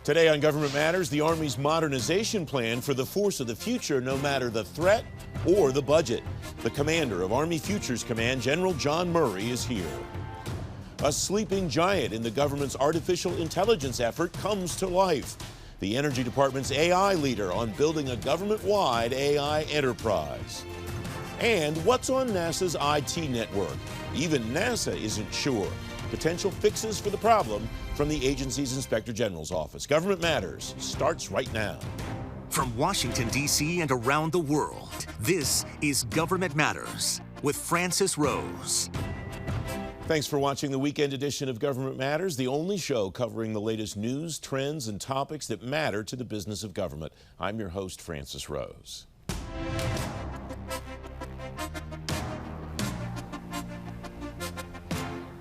Today on Government Matters, the Army's modernization plan for the force of the future, no matter the threat or the budget. The commander of Army Futures Command, General John Murray, is here. A sleeping giant in the government's artificial intelligence effort comes to life. The Energy Department's AI leader on building a government-wide AI enterprise. And what's on NASA's IT network? Even NASA isn't sure. Potential fixes for the problem from the agency's Inspector General's office. Government Matters starts right now. From Washington, D.C. and around the world, this is Government Matters with Francis Rose. Thanks for watching the weekend edition of Government Matters, the only show covering the latest news, trends, and topics that matter to the business of government. I'm your host, Francis Rose.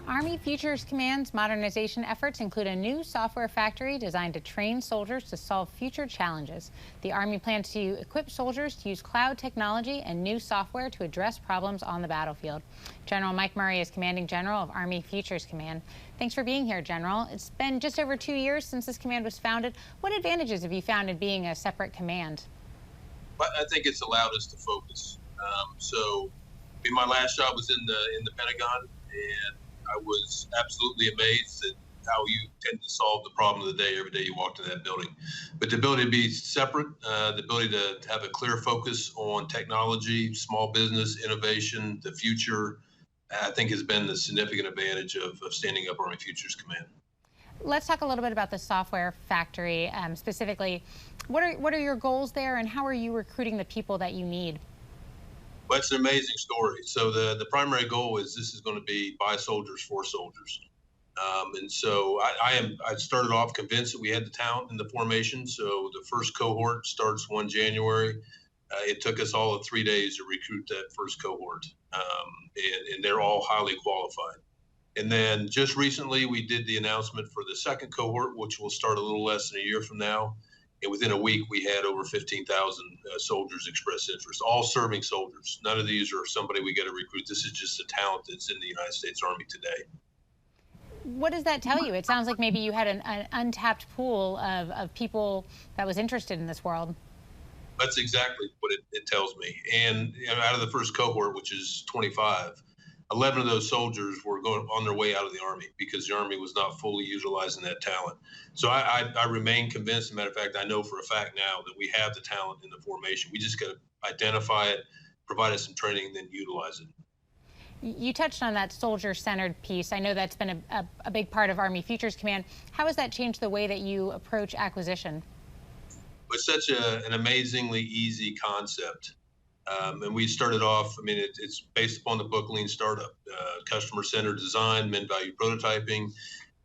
Army Futures Command's modernization efforts include a new software factory designed to train soldiers to solve future challenges. The Army plans to equip soldiers to use cloud technology and new software to address problems on the battlefield. General Mike Murray is Commanding General of Army Futures Command. Thanks for being here, General. It's been just over 2 years since this command was founded. What advantages have you found in being a separate command? I think it's allowed us to focus. My last job was in the Pentagon, and I was absolutely amazed at how you tend to solve the problem of the day every day you walk to that building. But the ability to be separate, the ability to have a clear focus on technology, small business, innovation, the future, I think has been the significant advantage of standing up Army Futures Command. Let's talk a little bit about the software factory. Specifically, what are your goals there, and how are you recruiting the people that you need? Well, it's an amazing story. So the primary goal is this is going to be by soldiers for soldiers. I started off convinced that we had the talent in the formation. So the first cohort starts 1 January. It took us all of 3 days to recruit that first cohort, and they're all highly qualified. And then just recently, we did the announcement for the second cohort, which will start a little less than a year from now. And within a week, we had over 15,000 soldiers express interest, all serving soldiers. None of these are somebody we got to recruit. This is just the talent that's in the United States Army today. What does that tell you? It sounds like maybe you had an untapped pool of people that was interested in this world. That's exactly what it tells me. And out of the first cohort, which is 25, 11 of those soldiers were going on their way out of the Army because the Army was not fully utilizing that talent. So I remain convinced. As a matter of fact, I know for a fact now that we have the talent in the formation. We just got to identify it, provide us some training, and then utilize it. You touched on that soldier-centered piece. I know that's been a big part of Army Futures Command. How has that changed the way that you approach acquisition? It's such an amazingly easy concept. And we started off, it's based upon the book Lean Startup, customer-centered design, min-value prototyping.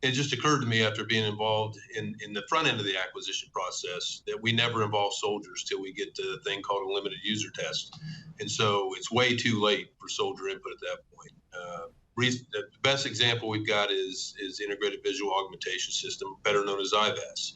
It just occurred to me after being involved in the front end of the acquisition process that we never involve soldiers till we get to the thing called a limited user test. And so it's way too late for soldier input at that point. The best example we've got is Integrated Visual Augmentation System, better known as IVAS.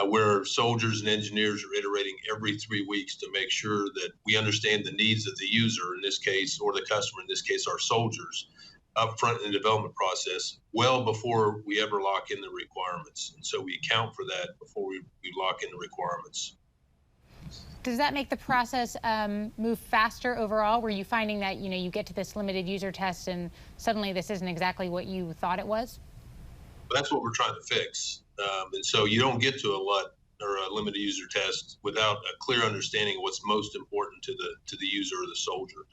Where soldiers and engineers are iterating every 3 weeks to make sure that we understand the needs of the user in this case, or the customer in this case, our soldiers, up front in the development process, well before we ever lock in the requirements. And so we account for that before we lock in the requirements. Does that make the process move faster overall? Were you finding that you get to this limited user test and suddenly this isn't exactly what you thought it was? But that's what we're trying to fix. And so you don't get to a LUT or a limited user test without a clear understanding of what's most important to the user or the soldier.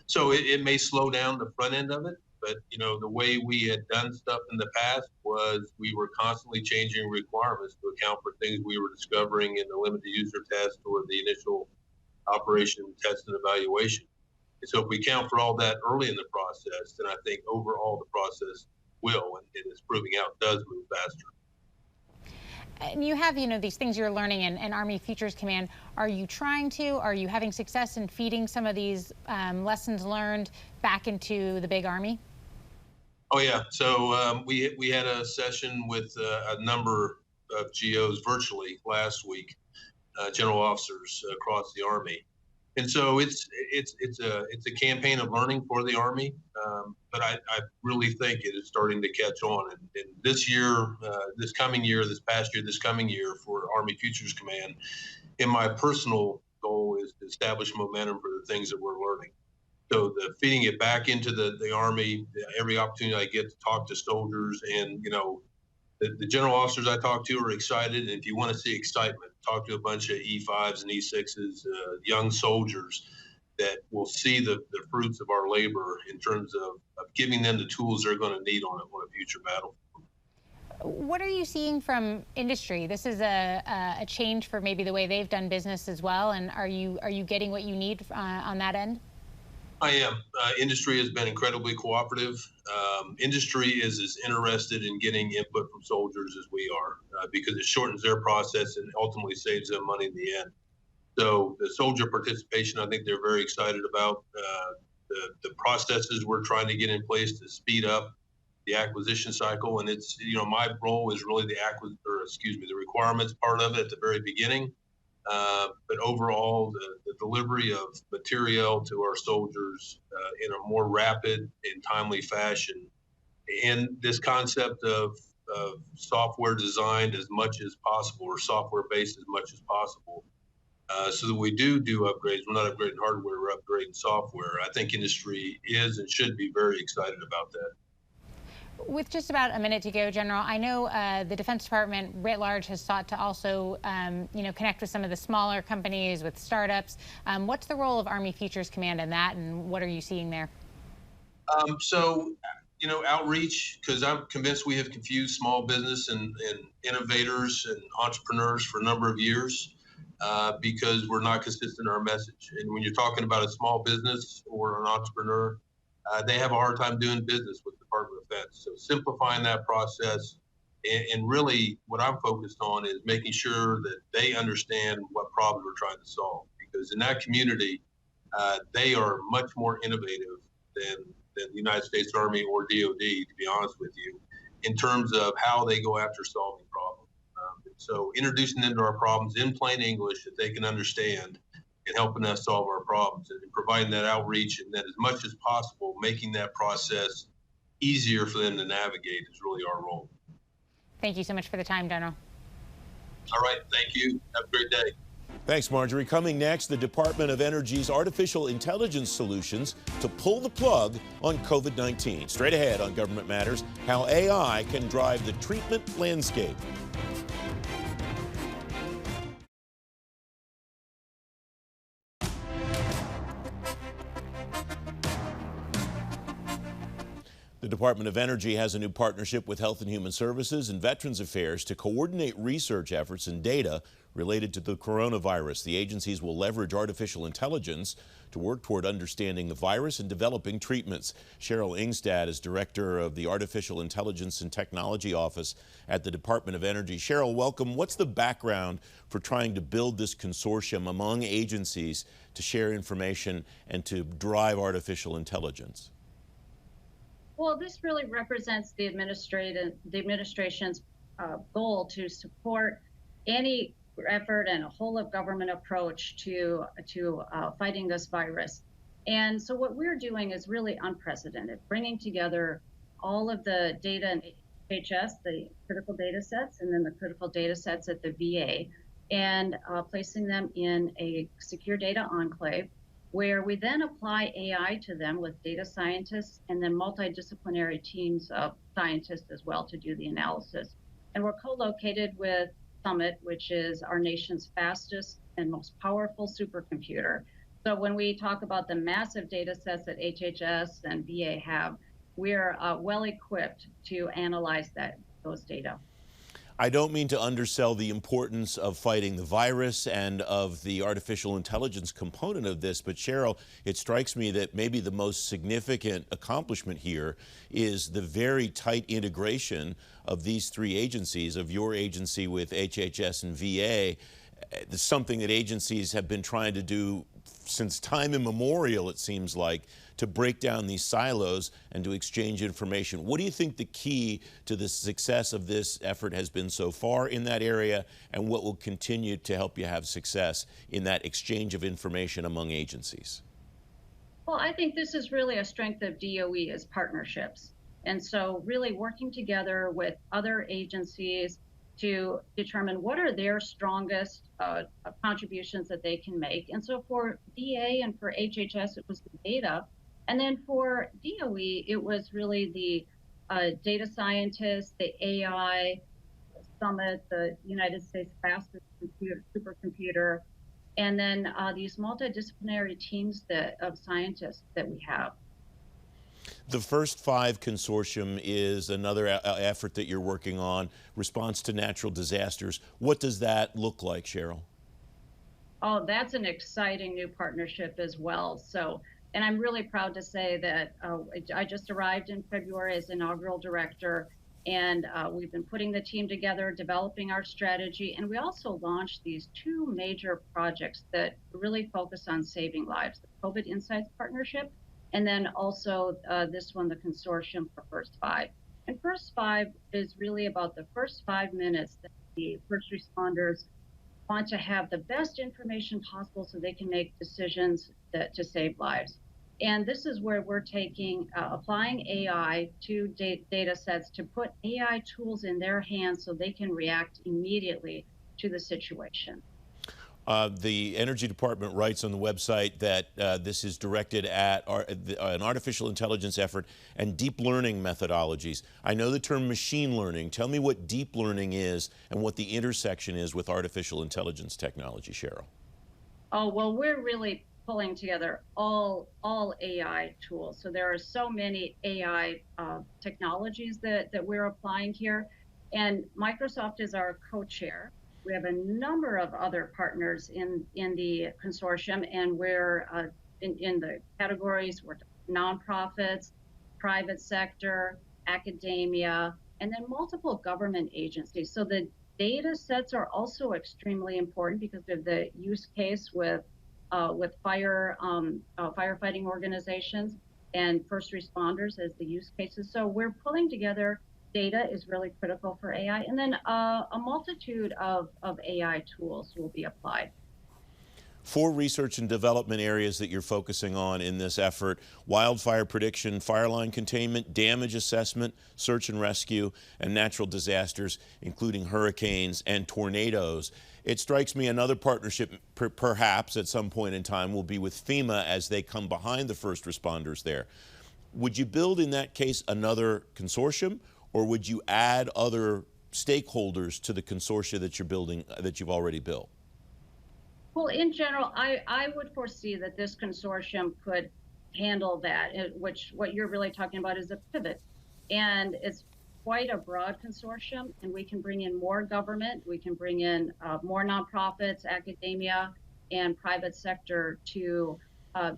So it may slow down the front end of it, but the way we had done stuff in the past was we were constantly changing requirements to account for things we were discovering in the limited user test or the initial operation test and evaluation. And so if we account for all that early in the process, then I think overall the process will, and it's proving out, does move faster. And you have, these things you're learning in Army Futures Command. Are you having success in feeding some of these lessons learned back into the big Army? Oh, yeah. So we had a session with a number of GOs virtually last week, general officers across the Army. And so it's a campaign of learning for the Army, but I really think it is starting to catch on. And this year, this coming year, this past year, this coming year for Army Futures Command, and my personal goal is to establish momentum for the things that we're learning. So the feeding it back into the Army, every opportunity I get to talk to soldiers, and the general officers I talk to are excited. And if you want to see excitement, talk to a bunch of E5s and E6s, young soldiers that will see the fruits of our labor in terms of giving them the tools they're going to need on a future battle. What are you seeing from industry? This is a change for maybe the way they've done business as well. And are you getting what you need on that end? I am. Industry has been incredibly cooperative. Industry is as interested in getting input from soldiers as we are, because it shortens their process and ultimately saves them money in the end. So the soldier participation, I think they're very excited about. The processes we're trying to get in place to speed up the acquisition cycle, and it's my role is really the requirements part of it at the very beginning. But overall, the delivery of material to our soldiers in a more rapid and timely fashion, and this concept of software designed as much as possible, or software based as much as possible, so that we do upgrades. We're not upgrading hardware, we're upgrading software. I think industry is and should be very excited about that. With just about a minute to go, General, I know the Defense Department writ large has sought to also, connect with some of the smaller companies, with startups. What's the role of Army Futures Command in that, and what are you seeing there? Outreach, because I'm convinced we have confused small business and innovators and entrepreneurs for a number of years, because we're not consistent in our message. And when you're talking about a small business or an entrepreneur, they have a hard time doing business with the Department of Defense. So simplifying that process, and really what I'm focused on is making sure that they understand what problems we're trying to solve. Because in that community, they are much more innovative than the United States Army or DOD, to be honest with you, in terms of how they go after solving problems. So introducing them to our problems in plain English that they can understand, and helping us solve our problems, and providing that outreach, and then as much as possible making that process easier for them to navigate is really our role. Thank you so much for the time, General. All right, thank you. Have a great day. Thanks, Marjorie. Coming next, the Department of Energy's artificial intelligence solutions to pull the plug on COVID-19. Straight ahead on Government Matters, how AI can drive the treatment landscape. The Department of Energy has a new partnership with Health and Human Services and Veterans Affairs to coordinate research efforts and data related to the coronavirus. The agencies will leverage artificial intelligence to work toward understanding the virus and developing treatments. Cheryl Ingstad is director of the Artificial Intelligence and Technology Office at the Department of Energy. Cheryl, welcome. What's the background for trying to build this consortium among agencies to share information and to drive artificial intelligence? Well, this really represents the administration's goal to support any effort and a whole of government approach to fighting this virus. And so what we're doing is really unprecedented, bringing together all of the data in HHS, the critical data sets, and then the critical data sets at the VA, and placing them in a secure data enclave, where we then apply AI to them with data scientists and then multidisciplinary teams of scientists as well to do the analysis. And we're co-located with Summit, which is our nation's fastest and most powerful supercomputer. So when we talk about the massive data sets that HHS and VA have, we're well equipped to analyze those data. I don't mean to undersell the importance of fighting the virus and of the artificial intelligence component of this, but Cheryl, it strikes me that maybe the most significant accomplishment here is the very tight integration of these three agencies, of your agency with HHS and VA. It's something that agencies have been trying to do since time immemorial, it seems like, to break down these silos and to exchange information. What do you think the key to the success of this effort has been so far in that area, and what will continue to help you have success in that exchange of information among agencies? Well, I think this is really a strength of DOE is partnerships. And so really working together with other agencies to determine what are their strongest contributions that they can make. And so for DA and for HHS, it was the data. And then for DOE, it was really the data scientists, the AI Summit, the United States fastest supercomputer, and then these multidisciplinary teams of scientists that we have. The First Five Consortium is another effort that you're working on, response to natural disasters. What does that look like, Cheryl? Oh, that's an exciting new partnership as well. So, and I'm really proud to say that I just arrived in February as inaugural director, and we've been putting the team together, developing our strategy, and we also launched these two major projects that really focus on saving lives, the COVID Insights Partnership, and then also this one, the Consortium for First Five. And First Five is really about the first 5 minutes that the first responders want to have the best information possible so they can make decisions to save lives. And this is where we're taking, applying AI to data sets to put AI tools in their hands so they can react immediately to the situation. The Energy Department writes on the website that this is directed at an artificial intelligence effort and deep learning methodologies. I know the term machine learning. Tell me what deep learning is and what the intersection is with artificial intelligence technology, Cheryl. Oh, well, we're really pulling together all AI tools. So there are so many AI technologies that we're applying here. And Microsoft is our co-chair. We have a number of other partners in the consortium, and we're in the categories, we're nonprofits, private sector, academia, and then multiple government agencies. So the data sets are also extremely important because of the use case with firefighting organizations and first responders as the use cases. So we're pulling together. Data is really critical for AI, and then a multitude of AI tools will be applied. 4 research and development areas that you're focusing on in this effort: wildfire prediction, fire line containment, damage assessment, search and rescue, and natural disasters, including hurricanes and tornadoes. It strikes me another partnership, perhaps at some point in time, will be with FEMA as they come behind the first responders there. Would you build, in that case, another consortium, or would you add other stakeholders to the consortia that you're building, that you've already built? Well, in general, I would foresee that this consortium could handle that, which what you're really talking about is a pivot. And it's quite a broad consortium, and we can bring in more government, we can bring in more nonprofits, academia, and private sector to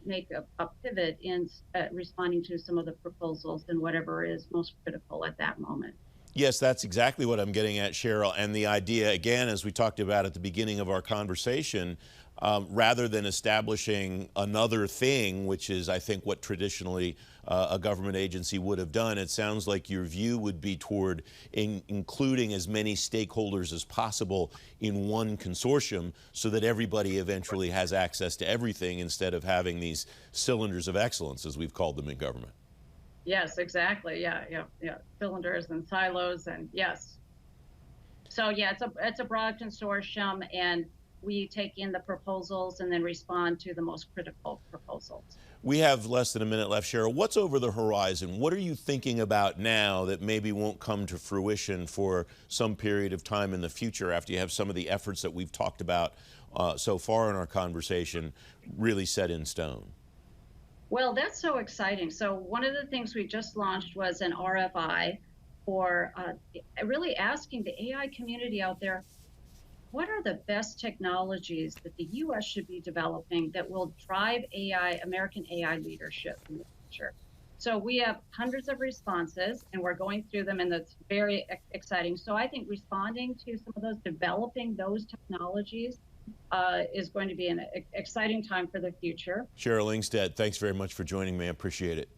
make a pivot in responding to some of the proposals and whatever is most critical at that moment. Yes, that's exactly what I'm getting at, Cheryl. And the idea, again, as we talked about at the beginning of our conversation, rather than establishing another thing, which is, I think, what traditionally a government agency would have done, it sounds like your view would be toward including as many stakeholders as possible in one consortium so that everybody eventually has access to everything instead of having these cylinders of excellence, as we've called them in government. Yes, exactly. Yeah. Cylinders and silos, and yes. So yeah, it's a broad consortium, and we take in the proposals and then respond to the most critical proposals. We have less than a minute left, Cheryl. What's over the horizon? What are you thinking about now that maybe won't come to fruition for some period of time in the future after you have some of the efforts that we've talked about so far in our conversation really set in stone? Well, that's so exciting. So one of the things we just launched was an RFI for really asking the AI community out there, what are the best technologies that the U.S. should be developing that will drive AI, American AI leadership in the future? So we have hundreds of responses, and we're going through them, and that's very exciting. So I think responding to some of those, developing those technologies is going to be an exciting time for the future. Cheryl Ingstad, thanks very much for joining me. I appreciate it.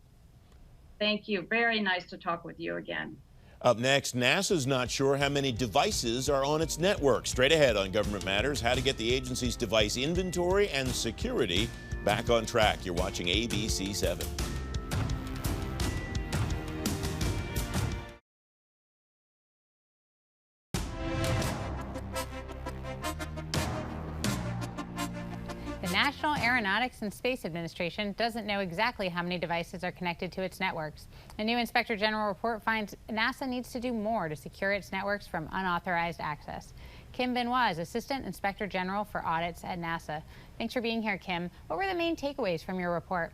Thank you. Very nice to talk with you again. Up next, NASA's not sure how many devices are on its network. Straight ahead on Government Matters, how to get the agency's device inventory and security back on track. You're watching ABC 7. The National Aeronautics and Space Administration doesn't know exactly how many devices are connected to its networks. A new Inspector General report finds NASA needs to do more to secure its networks from unauthorized access. Kim Benoit is Assistant Inspector General for Audits at NASA. Thanks for being here, Kim. What were the main takeaways from your report?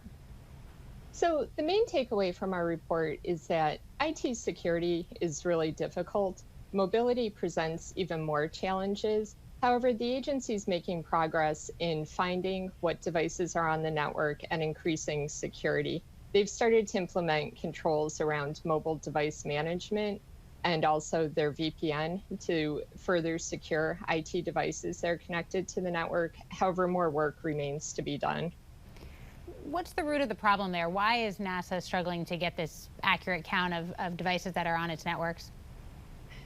So the main takeaway from our report is that IT security is really difficult. Mobility presents even more challenges. However, the agency is making progress in finding what devices are on the network and increasing security. They've started to implement controls around mobile device management and also their VPN to further secure IT devices that are connected to the network. However, more work remains to be done. What's the root of the problem there? Why is NASA struggling to get this accurate count of devices that are on its networks?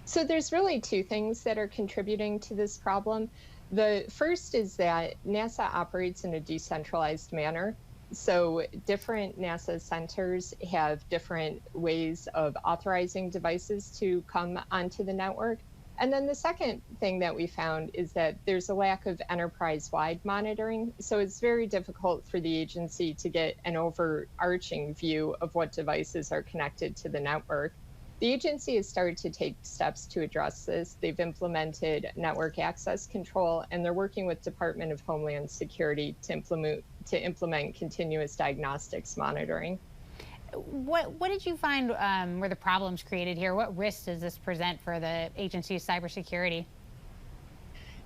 So there's really two things that are contributing to this problem. The first is that NASA operates in a decentralized manner. So different NASA centers have different ways of authorizing devices to come onto the network. And then the second thing that we found is that there's a lack of enterprise-wide monitoring. So it's very difficult for the agency to get an overarching view of what devices are connected to the network. The agency has started to take steps to address this. They've implemented network access control, and they're working with Department of Homeland Security to implement continuous diagnostics monitoring. What did you find were the problems created here? What risks does this present for the agency's cybersecurity?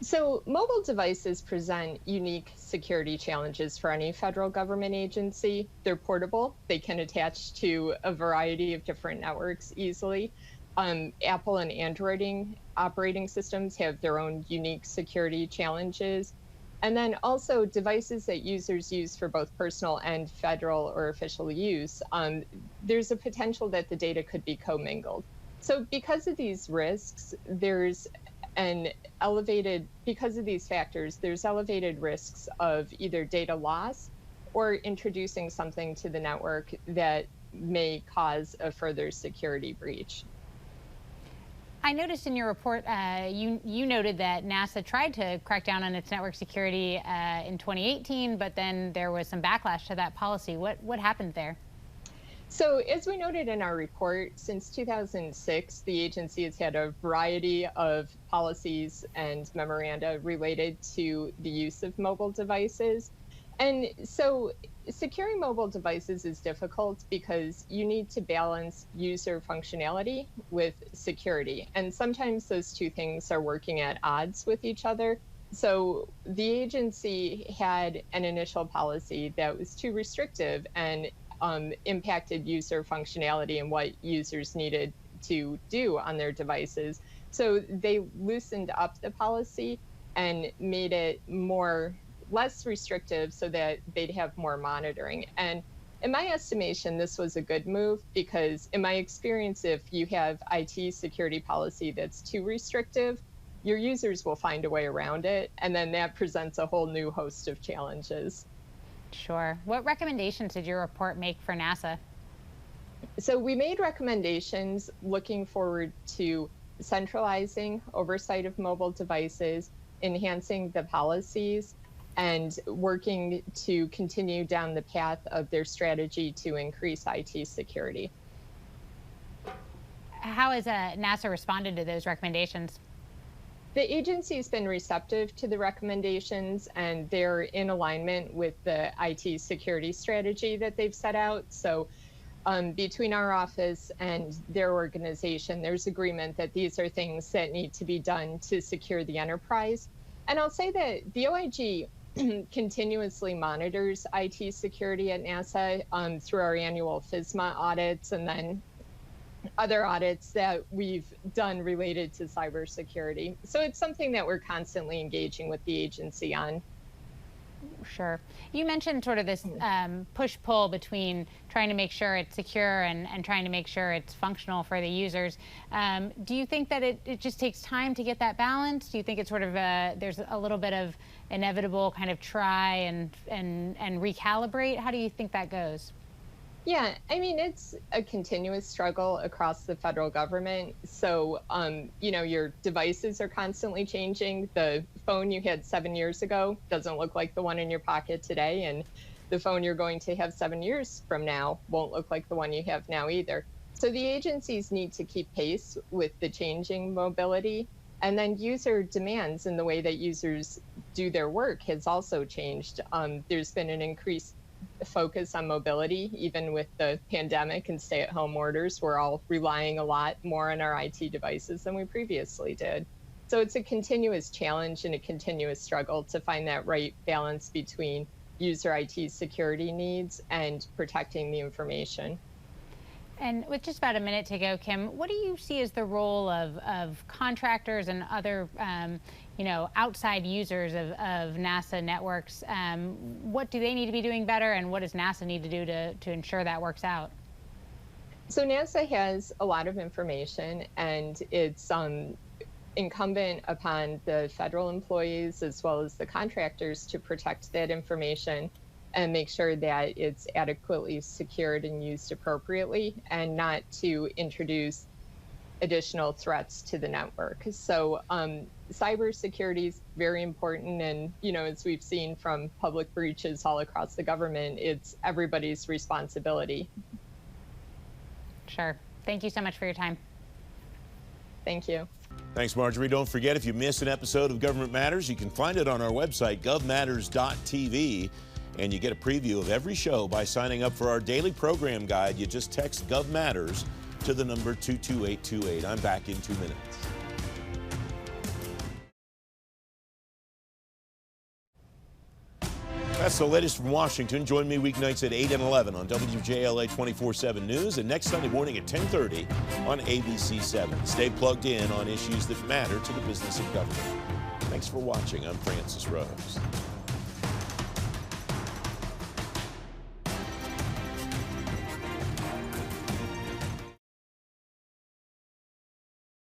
So mobile devices present unique security challenges for any federal government agency. They're portable. They can attach to a variety of different networks easily. Apple and Android operating systems have their own unique security challenges. And then also devices that users use for both personal and federal or official use, there's a potential that the data could be commingled. So because of these risks, because of these factors, there's elevated risks of either data loss or introducing something to the network that may cause a further security breach. I noticed in your report, you noted that NASA tried to crack down on its network security in 2018, but then there was some backlash to that policy. What happened there? So as we noted in our report, since 2006, the agency has had a variety of policies and memoranda related to the use of mobile devices. And so securing mobile devices is difficult because you need to balance user functionality with security. And sometimes those two things are working at odds with each other. So the agency had an initial policy that was too restrictive and impacted user functionality and what users needed to do on their devices. So they loosened up the policy and made it less restrictive so that they'd have more monitoring. And in my estimation, this was a good move because in my experience, if you have IT security policy that's too restrictive, your users will find a way around it. And then that presents a whole new host of challenges. Sure. What recommendations did your report make for NASA? So we made recommendations looking forward to centralizing oversight of mobile devices, enhancing the policies, and working to continue down the path of their strategy to increase IT security. How has NASA responded to those recommendations? The agency has been receptive to the recommendations, and they're in alignment with the IT security strategy that they've set out. So between our office and their organization, there's agreement that these are things that need to be done to secure the enterprise. And I'll say that the OIG continuously monitors IT security at NASA through our annual FISMA audits and then other audits that we've done related to cybersecurity. So it's something that we're constantly engaging with the agency on. Sure. You mentioned sort of this push-pull between trying to make sure it's secure and trying to make sure it's functional for the users. Do you think that it just takes time to get that balance? Do you think it's sort of there's a little bit of inevitable kind of try and recalibrate? How do you think that goes? Yeah, I mean, it's a continuous struggle across the federal government. So, you know, your devices are constantly changing. The phone you had 7 years ago doesn't look like the one in your pocket today. And the phone you're going to have 7 years from now won't look like the one you have now either. So the agencies need to keep pace with the changing mobility. And then user demands and the way that users do their work has also changed. There's been an increased focus on mobility, even with the pandemic and stay-at-home orders. We're all relying a lot more on our IT devices than we previously did. So it's a continuous challenge and a continuous struggle to find that right balance between user IT security needs and protecting the information. And with just about a minute to go, Kim, what do you see as the role of contractors and other you know, outside users of NASA networks? What do they need to be doing better, and what does NASA need to do to ensure that works out? So NASA has a lot of information, and it's incumbent upon the federal employees as well as the contractors to protect that information and make sure that it's adequately secured and used appropriately, and not to introduce additional threats to the network. So cybersecurity is very important, and you know, as we've seen from public breaches all across the government, it's everybody's responsibility. Sure. Thank you so much for your time. Thank you. Thanks, Marjorie. Don't forget, if you missed an episode of Government Matters, you can find it on our website, govmatters.tv. And you get a preview of every show by signing up for our daily program guide. You just text GovMatters to the number 22828. I'm back in 2 minutes. That's the latest from Washington. Join me weeknights at 8 and 11 on WJLA 24/7 News, and next Sunday morning at 10:30 on ABC 7. Stay plugged in on issues that matter to the business of government. Thanks for watching. I'm Francis Rose.